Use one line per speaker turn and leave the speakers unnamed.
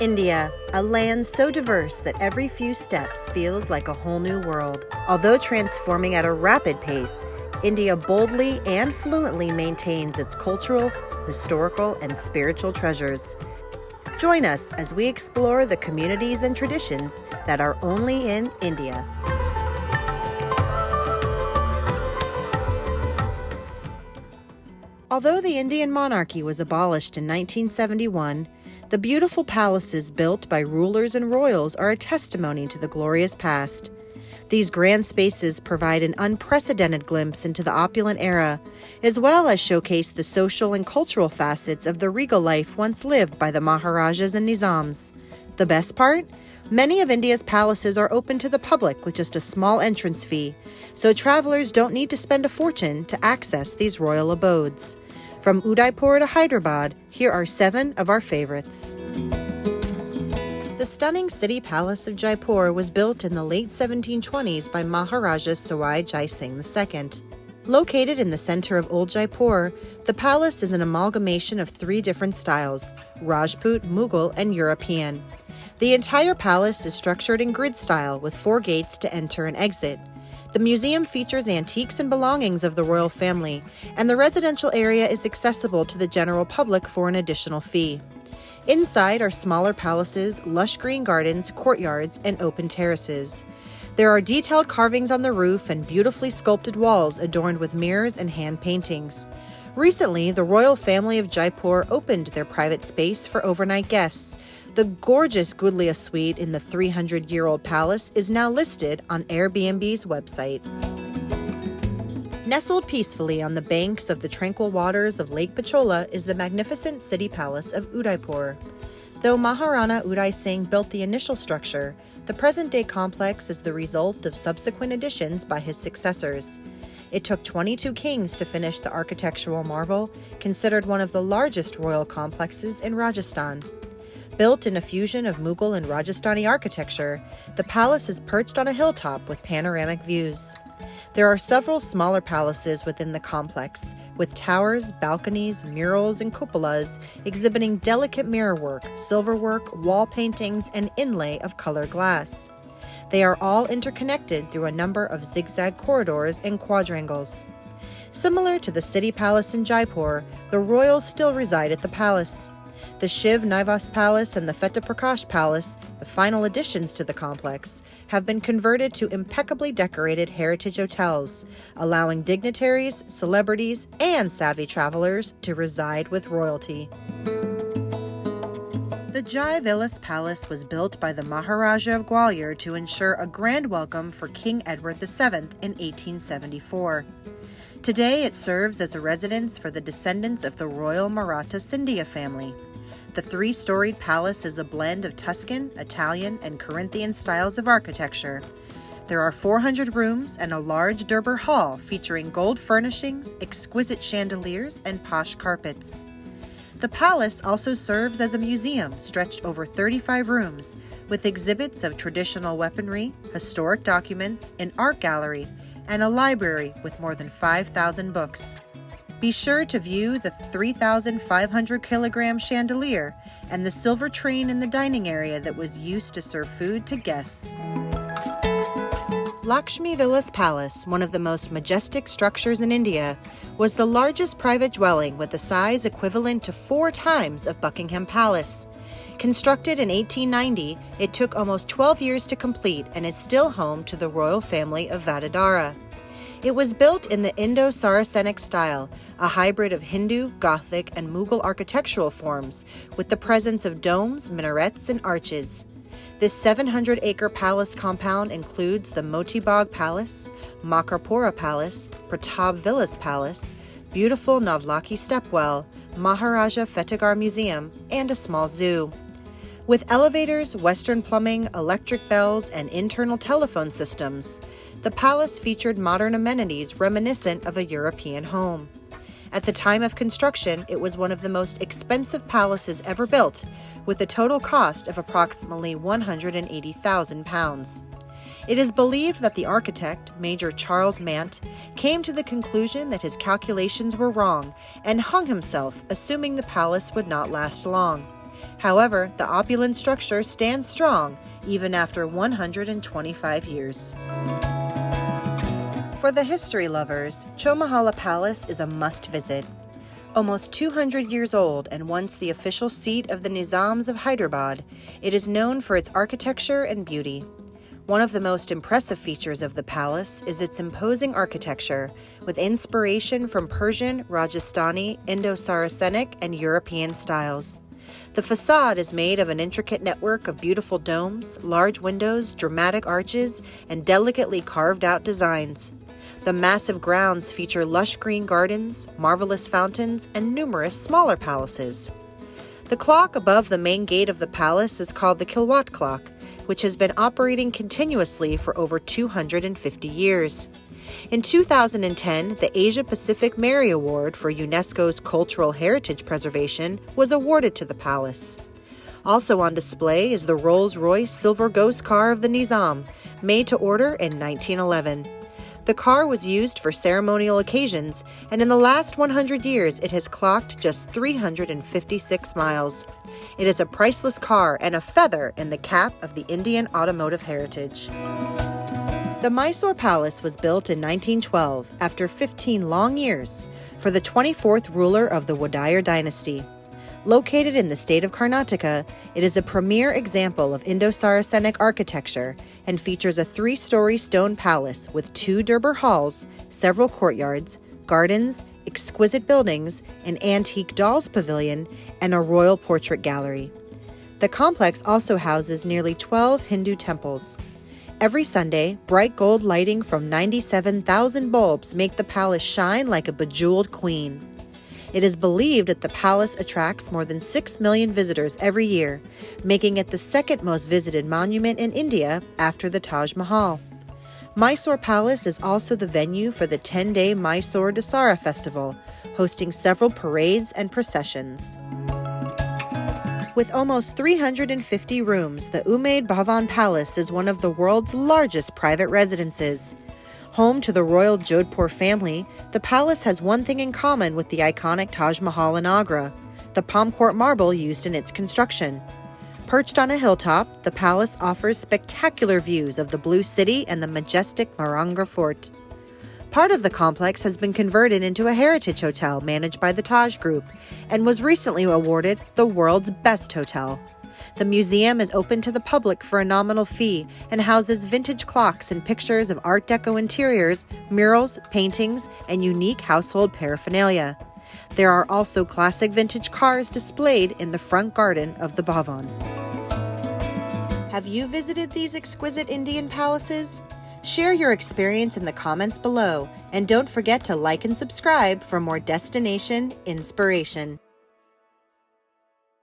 India, a land so diverse that every few steps feels like a whole new world. Although transforming at a rapid pace, India boldly and fluently maintains its cultural, historical, and spiritual treasures. Join us as we explore the communities and traditions that are only in India. Although the Indian monarchy was abolished in 1971, the beautiful palaces built by rulers and royals are a testimony to the glorious past. These grand spaces provide an unprecedented glimpse into the opulent era, as well as showcase the social and cultural facets of the regal life once lived by the Maharajas and Nizams. The best part? Many of India's palaces are open to the public with just a small entrance fee, so travelers don't need to spend a fortune to access these royal abodes. From Udaipur to Hyderabad, here are 7 of our favorites. The stunning city palace of Jaipur was built in the late 1720s by Maharaja Sawai Jai Singh II. Located in the center of Old Jaipur, the palace is an amalgamation of 3 different styles: Rajput, Mughal, and European. The entire palace is structured in grid style with 4 gates to enter and exit. The museum features antiques and belongings of the royal family, and the residential area is accessible to the general public for an additional fee. Inside are smaller palaces, lush green gardens, courtyards, and open terraces. There are detailed carvings on the roof and beautifully sculpted walls adorned with mirrors and hand paintings. Recently, the royal family of Jaipur opened their private space for overnight guests. The gorgeous Gudlia suite in the 300-year-old palace is now listed on Airbnb's website. Nestled peacefully on the banks of the tranquil waters of Lake Pichola is the magnificent city palace of Udaipur. Though Maharana Uday Singh built the initial structure, the present-day complex is the result of subsequent additions by his successors. It took 22 kings to finish the architectural marvel, considered one of the largest royal complexes in Rajasthan. Built in a fusion of Mughal and Rajasthani architecture, the palace is perched on a hilltop with panoramic views. There are several smaller palaces within the complex, with towers, balconies, murals, and cupolas exhibiting delicate mirrorwork, silverwork, wall paintings, and inlay of colored glass. They are all interconnected through a number of zigzag corridors and quadrangles. Similar to the city palace in Jaipur, the royals still reside at the palace. The Shiv Nivas Palace and the Feta Prakash Palace, the final additions to the complex, have been converted to impeccably decorated heritage hotels, allowing dignitaries, celebrities, and savvy travelers to reside with royalty. The Jai Vilas Palace was built by the Maharaja of Gwalior to ensure a grand welcome for King Edward VII in 1874. Today it serves as a residence for the descendants of the royal Maratha Scindia family. The 3-storied palace is a blend of Tuscan, Italian, and Corinthian styles of architecture. There are 400 rooms and a large Durbar hall featuring gold furnishings, exquisite chandeliers, and posh carpets. The palace also serves as a museum stretched over 35 rooms, with exhibits of traditional weaponry, historic documents, an art gallery, and a library with more than 5,000 books. Be sure to view the 3,500-kilogram chandelier and the silver train in the dining area that was used to serve food to guests. LAXMI Vilas Palace, one of the most majestic structures in India, was the largest private dwelling with a size equivalent to 4 times of Buckingham Palace. Constructed in 1890, it took almost 12 years to complete and is still home to the royal family of VADODARA. It was built in the Indo-Saracenic style, a hybrid of Hindu, Gothic, and Mughal architectural forms, with the presence of domes, minarets, and arches. This 700-acre palace compound includes the Moti Bagh Palace, Makarpura Palace, Pratap Vilas Palace, beautiful Navlakhi Stepwell, Maharaja Fetagar Museum, and a small zoo. With elevators, Western plumbing, electric bells, and internal telephone systems, the palace featured modern amenities reminiscent of a European home. At the time of construction, it was one of the most expensive palaces ever built, with a total cost of approximately £180,000. It is believed that the architect, Major Charles Mant, came to the conclusion that his calculations were wrong and hung himself, assuming the palace would not last long. However, the opulent structure stands strong even after 125 years. For the history lovers, CHOWMAHALLA Palace is a must-visit. Almost 200 years old and once the official seat of the Nizams of Hyderabad, it is known for its architecture and beauty. One of the most impressive features of the palace is its imposing architecture, with inspiration from Persian, Rajasthani, Indo-Saracenic, and European styles. The facade is made of an intricate network of beautiful domes, large windows, dramatic arches, and delicately carved-out designs. The massive grounds feature lush green gardens, marvelous fountains, and numerous smaller palaces. The clock above the main gate of the palace is called the Kilowatt clock, which has been operating continuously for over 250 years. In 2010, the Asia-Pacific Mary Award for UNESCO's Cultural Heritage Preservation was awarded to the palace. Also on display is the Rolls-Royce Silver Ghost car of the Nizam, made to order in 1911. The car was used for ceremonial occasions, and in the last 100 years it has clocked just 356 miles. It is a priceless car and a feather in the cap of the Indian automotive heritage. The Mysore Palace was built in 1912, after 15 long years, for the 24th ruler of the VADODARA dynasty. Located in the state of Karnataka, it is a premier example of Indo-Saracenic architecture and features a 3-story stone palace with 2 Durbar halls, several courtyards, gardens, exquisite buildings, an antique dolls pavilion, and a royal portrait gallery. The complex also houses nearly 12 Hindu temples. Every Sunday, bright gold lighting from 97,000 bulbs make the palace shine like a bejeweled queen. It is believed that the palace attracts more than 6 million visitors every year, making it the second most visited monument in India after the Taj Mahal. Mysore Palace is also the venue for the 10-day Mysore Dasara festival, hosting several parades and processions. With almost 350 rooms, the UMAID Bhawan Palace is one of the world's largest private residences. Home to the royal Jodhpur family, the palace has one thing in common with the iconic Taj Mahal in Agra: the palm court marble used in its construction. Perched on a hilltop, the palace offers spectacular views of the Blue City and the majestic Mauranga Fort. Part of the complex has been converted into a heritage hotel managed by the Taj Group and was recently awarded the world's best hotel. The museum is open to the public for a nominal fee and houses vintage clocks and pictures of Art Deco interiors, murals, paintings, and unique household paraphernalia. There are also classic vintage cars displayed in the front garden of the Bhawan. Have you visited these exquisite Indian palaces? Share your experience in the comments below, and don't forget to like and subscribe for more destination inspiration.